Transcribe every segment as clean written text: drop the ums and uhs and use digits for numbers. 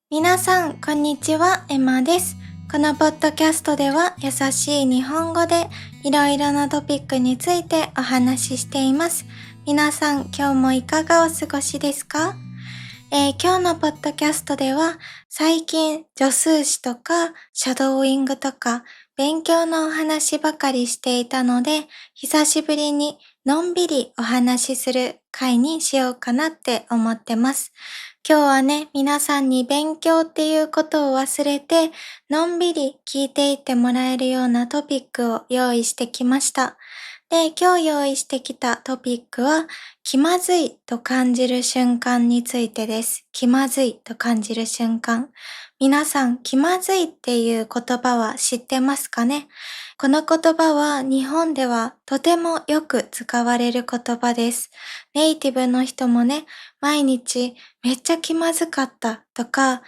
皆さん、こんにちは、エマです。このポッドキャストでは優しい日本語でいろいろなトピックについてお話ししています。皆さん、今日もいかがお過ごしですか？今日のポッドキャストでは最近助数詞とかシャドーイングとか勉強のお話ばかりしていたので、久しぶりにのんびりお話しする回にしようかなって思ってます。今日はね、皆さんに勉強っていうことを忘れて、のんびり聞いていってもらえるようなトピックを用意してきました。で、今日用意してきたトピックは、気まずいと感じる瞬間についてです。気まずいと感じる瞬間。皆さん、気まずいっていう言葉は知ってますかね？この言葉は日本ではとてもよく使われる言葉です。ネイティブの人もね、毎日めっちゃ気まずかったとか、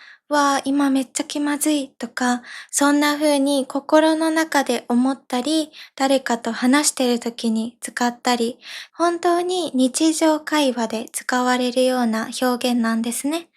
今めっちゃ気まずいとか、そんな風に心の中で思ったり、誰かと話してる時に使ったり、本当に日常会話で使われるような表現なんですね。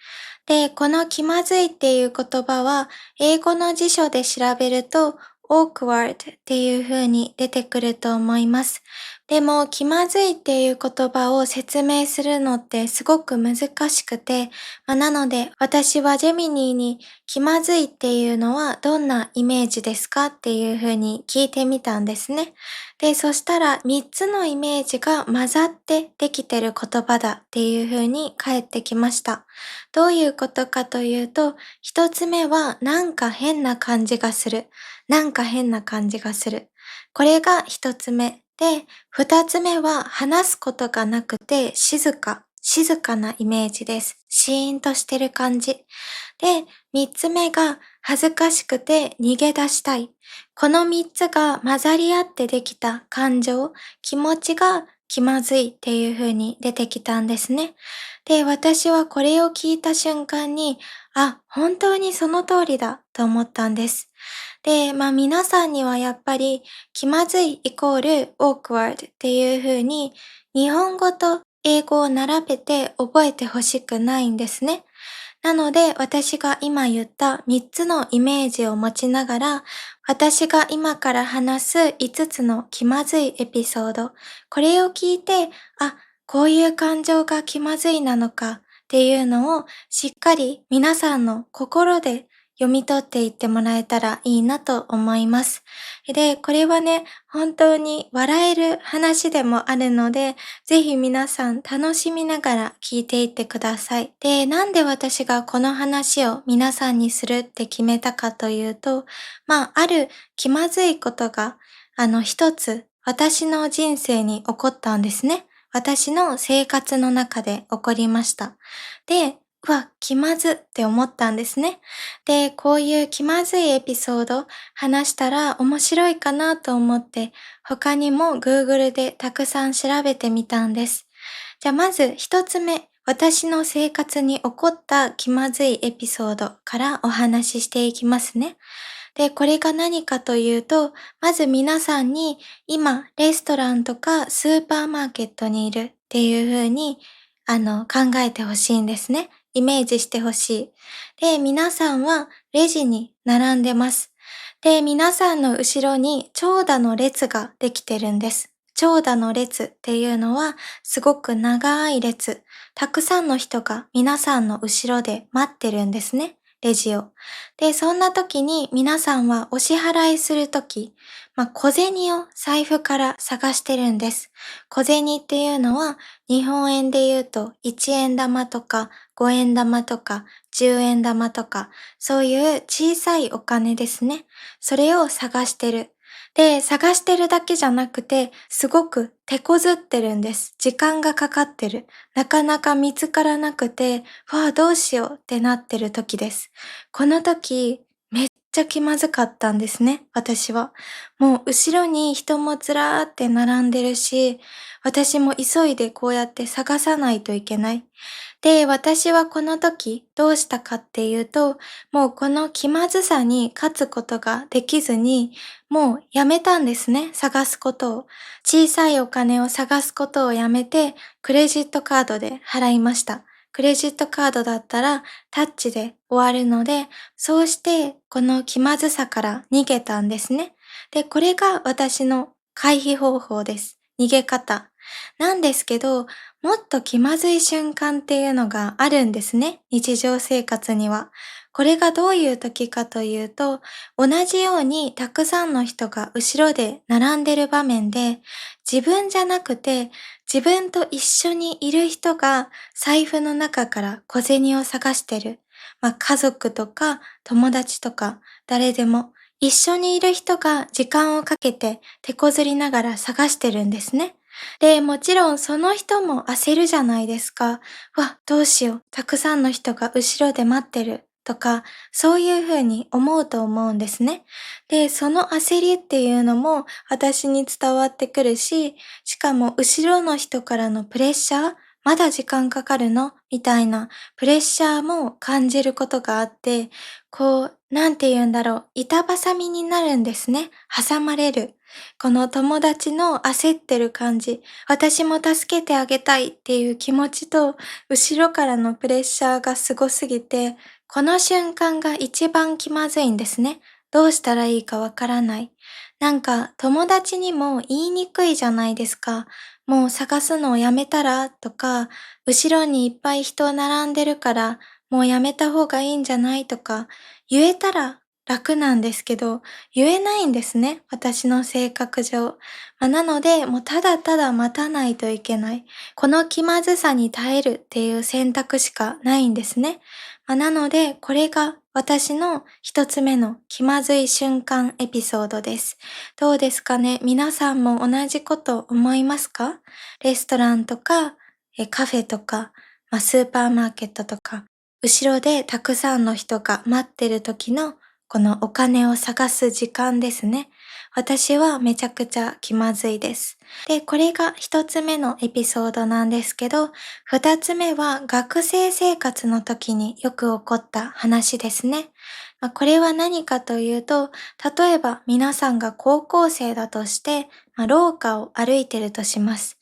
で、この気まずいっていう言葉は、英語の辞書で調べると、awkward っていう風に出てくると思います。でも、気まずいっていう言葉を説明するのってすごく難しくて、なので私はジェミニーに気まずいっていうのはどんなイメージですかっていう風に聞いてみたんですね。で、そしたら3つのイメージが混ざってできてる言葉だっていう風に返ってきました。どういうことかというと、1つ目はなんか変な感じがする。なんか変な感じがする。これが1つ目。で、2つ目は話すことがなくて静かなイメージです。シーンとしてる感じ。で、3つ目が恥ずかしくて逃げ出したい。この3つが混ざり合ってできた感情、気持ちが気まずいっていう風に出てきたんですね。で、私はこれを聞いた瞬間に、本当にその通りだと思ったんです。で、皆さんにはやっぱり気まずいイコール awkward っていう風に日本語と英語を並べて覚えてほしくないんですね。なので私が今言った3つのイメージを持ちながら、私が今から話す5つの気まずいエピソード、これを聞いて、こういう感情が気まずいなのかっていうのをしっかり皆さんの心で読み取っていってもらえたらいいなと思います。で、これはね、本当に笑える話でもあるので、ぜひ皆さん楽しみながら聞いていってください。で、なんで私がこの話を皆さんにするって決めたかというと、ある気まずいことが、一つ私の人生に起こったんですね。私の生活の中で起こりました。で、気まずって思ったんですね。で、こういう気まずいエピソード話したら面白いかなと思って、他にも Google でたくさん調べてみたんです。じゃあまず一つ目、私の生活に起こった気まずいエピソードからお話ししていきますね。で、これが何かというと、まず皆さんに今レストランとかスーパーマーケットにいるっていう風に考えてほしいんですね。イメージしてほしい。で、皆さんはレジに並んでます。で、皆さんの後ろに長蛇の列ができてるんです。長蛇の列っていうのはすごく長い列。たくさんの人が皆さんの後ろで待ってるんですね。レジを。で、そんな時に皆さんはお支払いする時、小銭を財布から探してるんです。小銭っていうのは日本円で言うと1円玉とか5円玉とか10円玉とかそういう小さいお金ですね。それを探してる。で、探してるだけじゃなくて、すごく手こずってるんです。時間がかかってる。なかなか見つからなくて、どうしようってなってる時です。この時、めっちゃ気まずかったんですね、私は。もう後ろに人もずらーって並んでるし、私も急いでこうやって探さないといけない。で、私はこの時どうしたかっていうと、もうこの気まずさに勝つことができずに、もうやめたんですね、探すことを。小さいお金を探すことをやめて、クレジットカードで払いました。クレジットカードだったらタッチで終わるので、そうしてこの気まずさから逃げたんですね。で、これが私の回避方法です。逃げ方。なんですけど、もっと気まずい瞬間っていうのがあるんですね。日常生活には。これがどういう時かというと、同じようにたくさんの人が後ろで並んでる場面で、自分じゃなくて自分と一緒にいる人が財布の中から小銭を探してる。家族とか友達とか誰でも一緒にいる人が時間をかけて手こずりながら探してるんですね。で、もちろんその人も焦るじゃないですか。どうしよう。たくさんの人が後ろで待ってる。とか、そういうふうに思うと思うんですね。で、その焦りっていうのも私に伝わってくるし、しかも後ろの人からのプレッシャー、まだ時間かかるのみたいなプレッシャーも感じることがあって、なんて言うんだろう、板挟みになるんですね。挟まれる。この友達の焦ってる感じ、私も助けてあげたいっていう気持ちと、後ろからのプレッシャーがすごすぎて、この瞬間が一番気まずいんですね。どうしたらいいかわからない。なんか友達にも言いにくいじゃないですか。もう探すのをやめたらとか、後ろにいっぱい人並んでるからもうやめた方がいいんじゃないとか、言えたら楽なんですけど、言えないんですね。私の性格上。なので、もうただただ待たないといけない。この気まずさに耐えるっていう選択しかないんですね。なので、これが私の一つ目の気まずい瞬間エピソードです。どうですかね？皆さんも同じこと思いますか？レストランとか、カフェとか、スーパーマーケットとか、後ろでたくさんの人が待ってる時のこのお金を探す時間ですね。私はめちゃくちゃ気まずいです。で、これが一つ目のエピソードなんですけど、二つ目は学生生活の時によく起こった話ですね。これは何かというと、例えば皆さんが高校生だとして、廊下を歩いてるとします。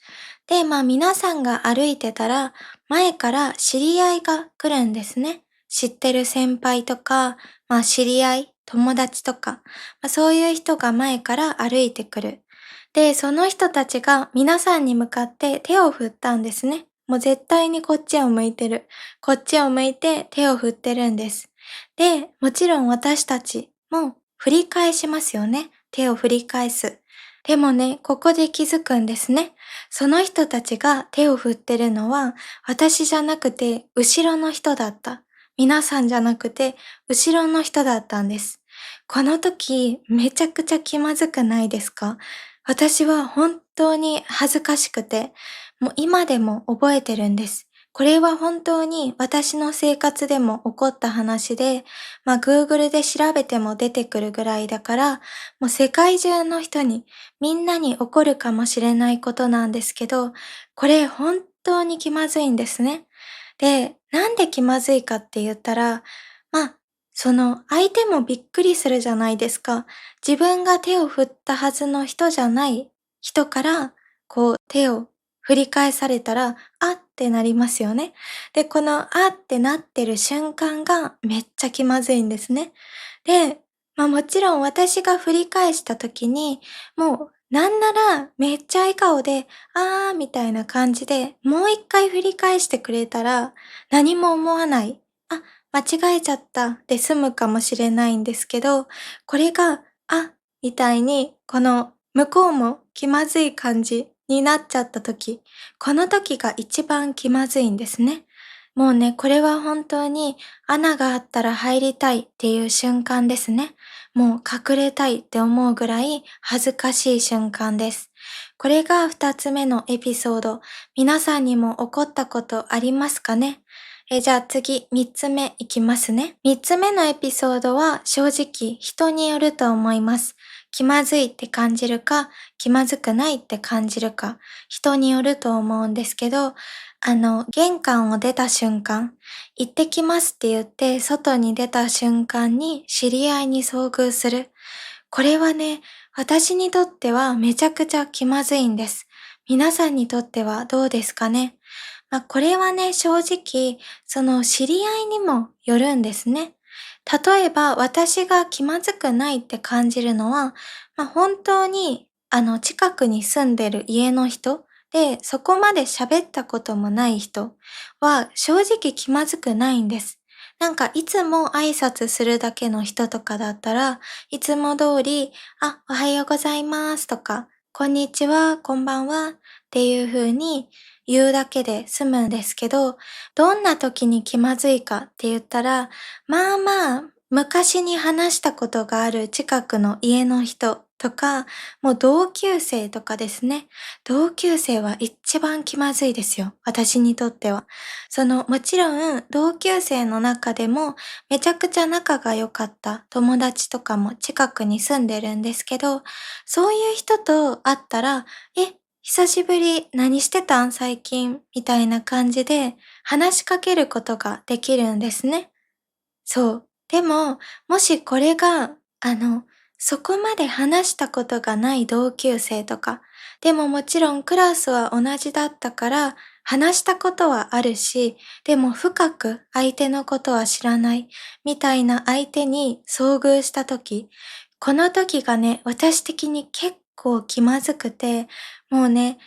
で、皆さんが歩いてたら、前から知り合いが来るんですね。知ってる先輩とか、知り合い、友達とか、そういう人が前から歩いてくる。で、その人たちが皆さんに向かって手を振ったんですね。もう絶対にこっちを向いてる。こっちを向いて手を振ってるんです。で、もちろん私たちも振り返しますよね。手を振り返す。でもね、ここで気づくんですね。その人たちが手を振ってるのは、私じゃなくて後ろの人だった。皆さんじゃなくて後ろの人だったんです。この時、めちゃくちゃ気まずくないですか？私は本当に恥ずかしくて、もう今でも覚えてるんです。これは本当に私の生活でも起こった話で、Google で調べても出てくるぐらいだから、もう世界中の人に、みんなに起こるかもしれないことなんですけど、これ本当に気まずいんですね。で、なんで気まずいかって言ったら、まあ、その相手もびっくりするじゃないですか。自分が手を振ったはずの人じゃない人から、手を振り返されたら、あってなりますよね。で、このあってなってる瞬間がめっちゃ気まずいんですね。で、もちろん私が振り返した時に、もうなんならめっちゃ笑顔で、あーみたいな感じで、もう一回振り返してくれたら、何も思わない。あ、間違えちゃったで済むかもしれないんですけど、これが、みたいに、この向こうも気まずい感じになっちゃった時、この時が一番気まずいんですね。もうね、これは本当に穴があったら入りたいっていう瞬間ですね。もう隠れたいって思うぐらい恥ずかしい瞬間です。これが二つ目のエピソード。皆さんにも起こったことありますかね？じゃあ次、三つ目いきますね。三つ目のエピソードは正直人によると思います。気まずいって感じるか、気まずくないって感じるか、人によると思うんですけど、玄関を出た瞬間、行ってきますって言って外に出た瞬間に知り合いに遭遇する。これはね、私にとってはめちゃくちゃ気まずいんです。皆さんにとってはどうですかね？これはね、正直、その知り合いにもよるんですね。例えば、私が気まずくないって感じるのは、本当に、近くに住んでる家の人で、そこまで喋ったこともない人は、正直気まずくないんです。なんか、いつも挨拶するだけの人とかだったら、いつも通り、おはようございますとか、こんにちは、こんばんはっていう風に言うだけで済むんですけど、どんな時に気まずいかって言ったら、昔に話したことがある近くの家の人とか、もう同級生とかですね。同級生は一番気まずいですよ。私にとっては。もちろん、同級生の中でも、めちゃくちゃ仲が良かった友達とかも近くに住んでるんですけど、そういう人と会ったら、久しぶり、何してたん最近みたいな感じで話しかけることができるんですね。そう。でも、もしこれが、そこまで話したことがない同級生とか、でももちろんクラスは同じだったから話したことはあるし、でも深く相手のことは知らないみたいな相手に遭遇したとき、この時がね、私的に結構気まずくて、もうね、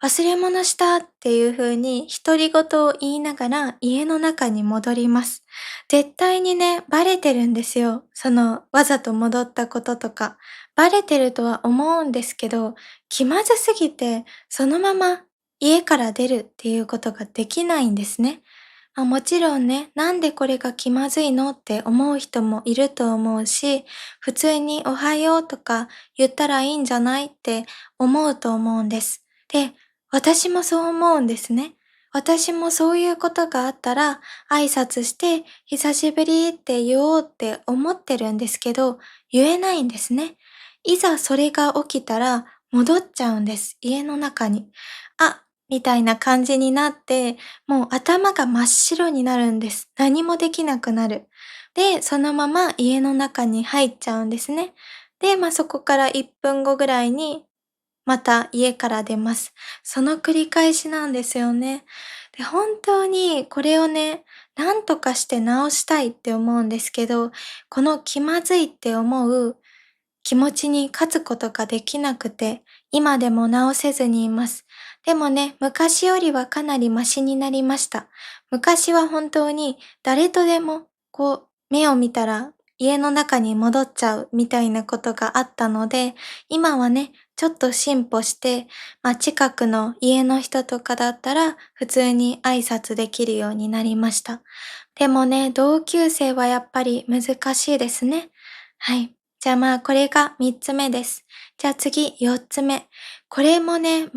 忘れ物したっていう風に独り言を言いながら家の中に戻ります。絶対にね、バレてるんですよ。わざと戻ったこととか。バレてるとは思うんですけど、気まずすぎて、そのまま家から出るっていうことができないんですね。もちろんね、なんでこれが気まずいのって思う人もいると思うし、普通におはようとか言ったらいいんじゃないって思うと思うんです。で、私もそう思うんですね。私もそういうことがあったら挨拶して久しぶりって言おうって思ってるんですけど、言えないんですね。いざそれが起きたら戻っちゃうんです。家の中に。みたいな感じになって、もう頭が真っ白になるんです。何もできなくなる。で、そのまま家の中に入っちゃうんですね。で、そこから1分後ぐらいに、また家から出ます。その繰り返しなんですよね。で、本当にこれをね、なんとかして直したいって思うんですけど、この気まずいって思う気持ちに勝つことができなくて、今でも直せずにいます。でもね、昔よりはかなりマシになりました。昔は本当に誰とでも、目を見たら家の中に戻っちゃうみたいなことがあったので、今はね、ちょっと進歩して、近くの家の人とかだったら普通に挨拶できるようになりました。でもね、同級生はやっぱり難しいですね。はい。じゃあこれが3つ目です。じゃあ次4つ目。これもね、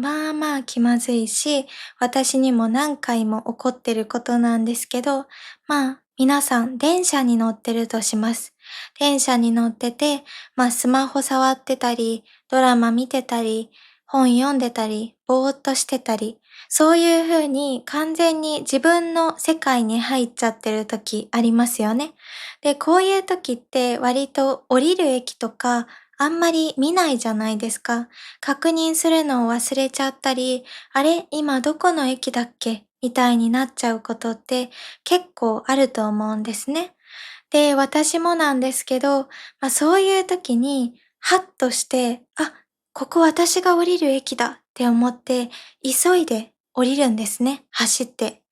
気まずいし、私にも何回も起こってることなんですけど、皆さん電車に乗ってるとします。電車に乗ってて、スマホ触ってたり、ドラマ見てたり、本読んでたり、ぼーっとしてたり、そういう風に完全に自分の世界に入っちゃってる時ありますよね。で、こういう時って割と降りる駅とかあんまり見ないじゃないですか。確認するのを忘れちゃったり、あれ今どこの駅だっけみたいになっちゃうことって結構あると思うんですね。で、私もなんですけど、そういう時にハッとして、ここ私が降りる駅だって思って急いで降りるんですね。走って。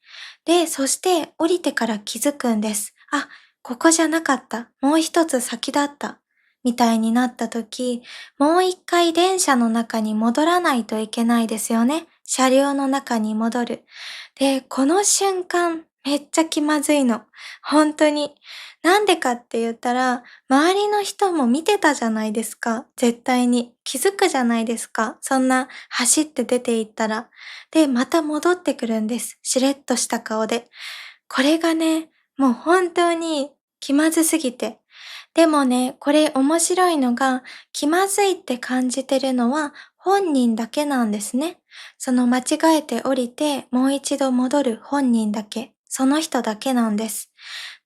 で、そして降りてから気づくんです。ここじゃなかった。もう一つ先だった。みたいになった時、もう一回電車の中に戻らないといけないですよね。車両の中に戻る。で、この瞬間、めっちゃ気まずいの。本当に。なんでかって言ったら、周りの人も見てたじゃないですか。絶対に。気づくじゃないですか。そんな走って出て行ったら。で、また戻ってくるんです。しれっとした顔で。これがね、もう本当に気まずすぎて。でもね、これ面白いのが、気まずいって感じてるのは本人だけなんですね。その間違えて降りてもう一度戻る本人だけ。その人だけなんです。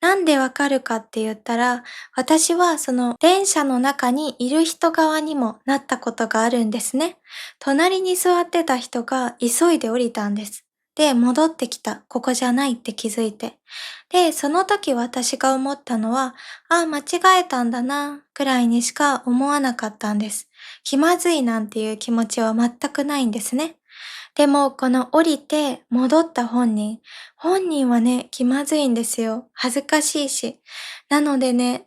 なんでわかるかって言ったら、私はその電車の中にいる人側にもなったことがあるんですね。隣に座ってた人が急いで降りたんです。で、戻ってきた。ここじゃないって気づいて。で、その時私が思ったのは、ああ、間違えたんだな、くらいにしか思わなかったんです。気まずいなんていう気持ちは全くないんですね。でも、この降りて戻った本人はね、気まずいんですよ。恥ずかしいし。なのでね、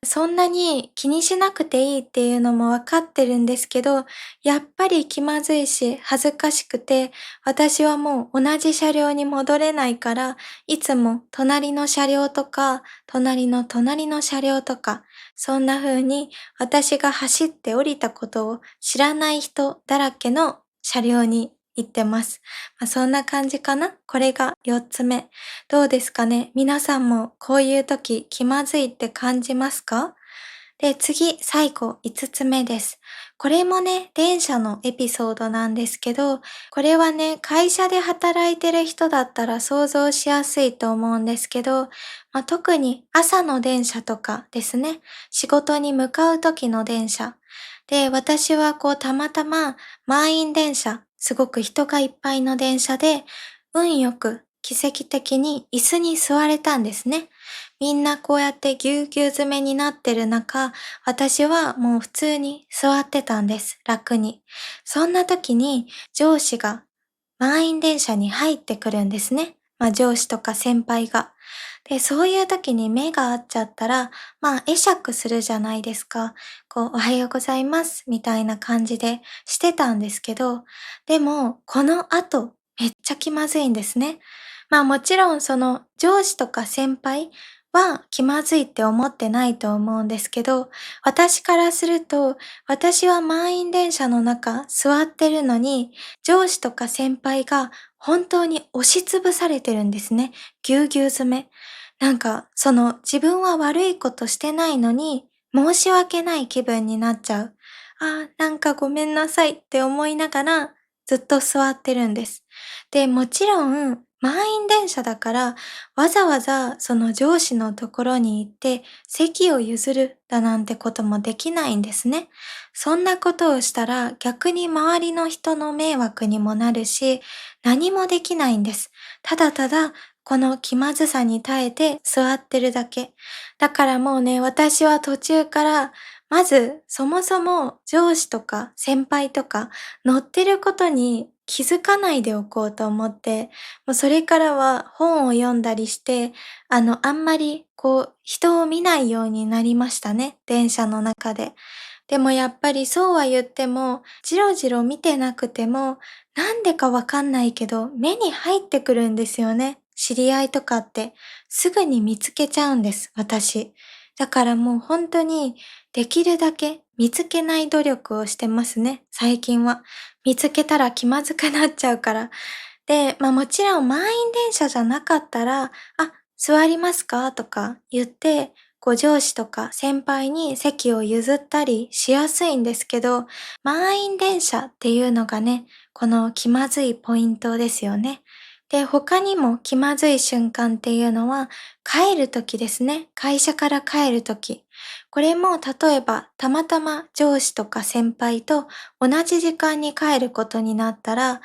そんなに気にしなくていいっていうのもわかってるんですけど、やっぱり気まずいし、恥ずかしくて、私はもう同じ車両に戻れないから、いつも隣の車両とか、隣の隣の車両とか、そんな風に私が走って降りたことを知らない人だらけの車両に行ってます。そんな感じかな。これが4つ目。どうですかね。皆さんもこういう時気まずいって感じますか？で、次、最後、5つ目です。これもね、電車のエピソードなんですけど、これはね、会社で働いてる人だったら想像しやすいと思うんですけど、特に朝の電車とかですね、仕事に向かう時の電車。で、私はたまたま満員電車、すごく人がいっぱいの電車で、運よく奇跡的に椅子に座れたんですね。みんなこうやってぎゅうぎゅう詰めになってる中、私はもう普通に座ってたんです。楽に。そんな時に上司が満員電車に入ってくるんですね。上司とか先輩が。で、そういう時に目が合っちゃったら、会釈するじゃないですか。おはようございます、みたいな感じでしてたんですけど、でも、この後、めっちゃ気まずいんですね。もちろんその上司とか先輩は気まずいって思ってないと思うんですけど、私からすると、私は満員電車の中座ってるのに、上司とか先輩が本当に押しつぶされてるんですね。ぎゅうぎゅう詰め。その自分は悪いことしてないのに、申し訳ない気分になっちゃう。ごめんなさいって思いながらずっと座ってるんです。で、もちろん満員電車だから、わざわざその上司のところに行って席を譲るだなんてこともできないんですね。そんなことをしたら逆に周りの人の迷惑にもなるし、何もできないんです。ただただこの気まずさに耐えて座ってるだけ。だからもうね、私は途中からまず、そもそも上司とか先輩とか乗ってることに気づかないでおこうと思って、もうそれからは本を読んだりして、あんまり人を見ないようになりましたね、電車の中で。でもやっぱりそうは言っても、じろじろ見てなくても、なんでかわかんないけど、目に入ってくるんですよね。知り合いとかって、すぐに見つけちゃうんです、私。だからもう本当に、できるだけ見つけない努力をしてますね、最近は。見つけたら気まずくなっちゃうから。で、もちろん満員電車じゃなかったら、座りますかとか言って、上司とか先輩に席を譲ったりしやすいんですけど、満員電車っていうのがね、この気まずいポイントですよね。で、他にも気まずい瞬間っていうのは、帰るときですね。会社から帰るとき。これも例えば、たまたま上司とか先輩と同じ時間に帰ることになったら、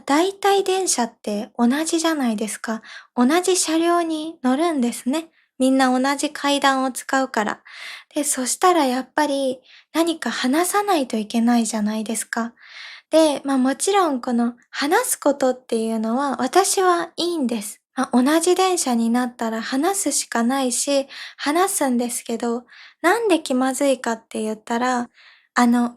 大体電車って同じじゃないですか。同じ車両に乗るんですね。みんな同じ階段を使うから。で、そしたらやっぱり何か話さないといけないじゃないですか。で、もちろんこの話すことっていうのは私はいいんです。同じ電車になったら話すしかないし、話すんですけど、なんで気まずいかって言ったら、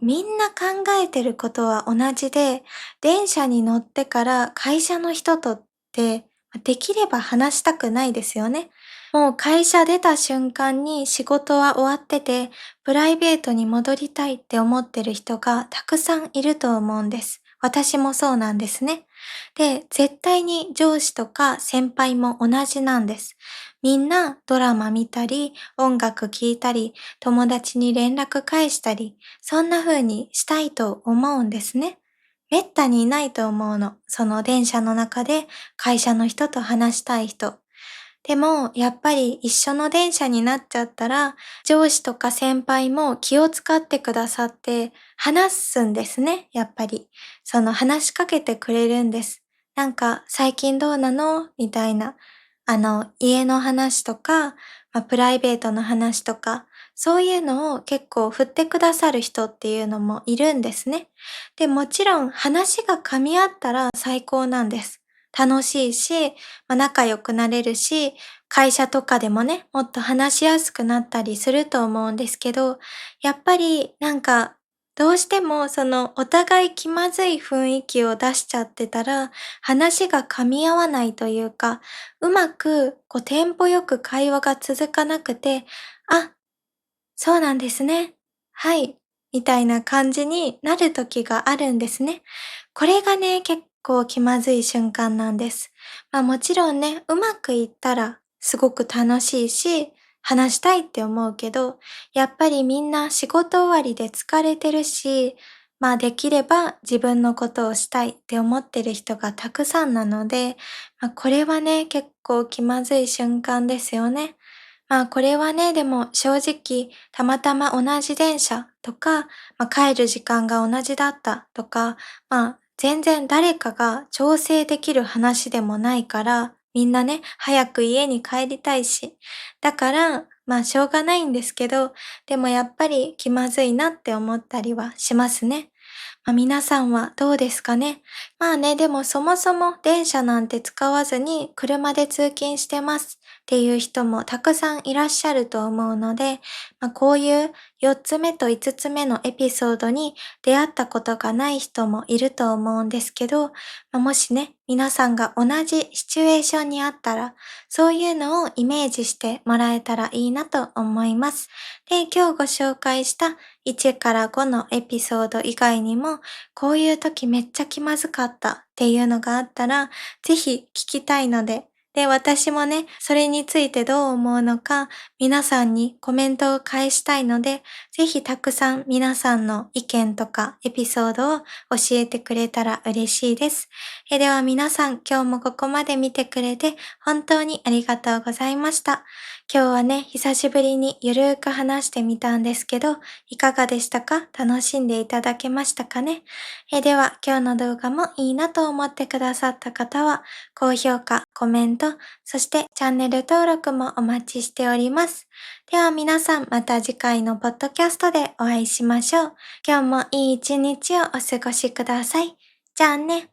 みんな考えてることは同じで、電車に乗ってから会社の人とってできれば話したくないですよね。もう会社出た瞬間に仕事は終わってて、プライベートに戻りたいって思ってる人がたくさんいると思うんです。私もそうなんですね。で、絶対に上司とか先輩も同じなんです。みんなドラマ見たり、音楽聴いたり、友達に連絡返したり、そんな風にしたいと思うんですね。めったにいないと思うの。その電車の中で会社の人と話したい人。でも、やっぱり一緒の電車になっちゃったら、上司とか先輩も気を使ってくださって、話すんですね、やっぱり。話しかけてくれるんです。なんか最近どうなのみたいな、家の話とか、プライベートの話とか、そういうのを結構振ってくださる人っていうのもいるんですね。で、もちろん話が噛み合ったら最高なんです。楽しいし、仲良くなれるし、会社とかでもね、もっと話しやすくなったりすると思うんですけど、やっぱりなんかどうしてもそのお互い気まずい雰囲気を出しちゃってたら、話が噛み合わないというか、うまくテンポよく会話が続かなくて、あ、そうなんですね。はい。みたいな感じになる時があるんですね。これがね、結構気まずい瞬間なんです。もちろんね、うまくいったらすごく楽しいし、話したいって思うけど、やっぱりみんな仕事終わりで疲れてるし、できれば自分のことをしたいって思ってる人がたくさんなので、これはね、結構気まずい瞬間ですよね。これはね、でも正直、たまたま同じ電車とか、帰る時間が同じだったとか、全然誰かが調整できる話でもないから、みんなね、早く家に帰りたいし。だから、しょうがないんですけど、でもやっぱり気まずいなって思ったりはしますね。皆さんはどうですかね。でもそもそも電車なんて使わずに車で通勤してますっていう人もたくさんいらっしゃると思うので、こういう4つ目と5つ目のエピソードに出会ったことがない人もいると思うんですけど、もしね、皆さんが同じシチュエーションにあったら、そういうのをイメージしてもらえたらいいなと思います。で、今日ご紹介した1から5のエピソード以外にも、こういう時めっちゃ気まずかったっていうのがあったら、ぜひ聞きたいので、で、私もね、それについてどう思うのか、皆さんにコメントを返したいので、ぜひたくさん皆さんの意見とかエピソードを教えてくれたら嬉しいです。では皆さん、今日もここまで見てくれて本当にありがとうございました。今日はね、久しぶりにゆるーく話してみたんですけど、いかがでしたか？楽しんでいただけましたかね？では、今日の動画もいいなと思ってくださった方は、高評価、コメント、そしてチャンネル登録もお待ちしております。では皆さん、また次回のポッドキャストでお会いしましょう。今日もいい一日をお過ごしください。じゃあね。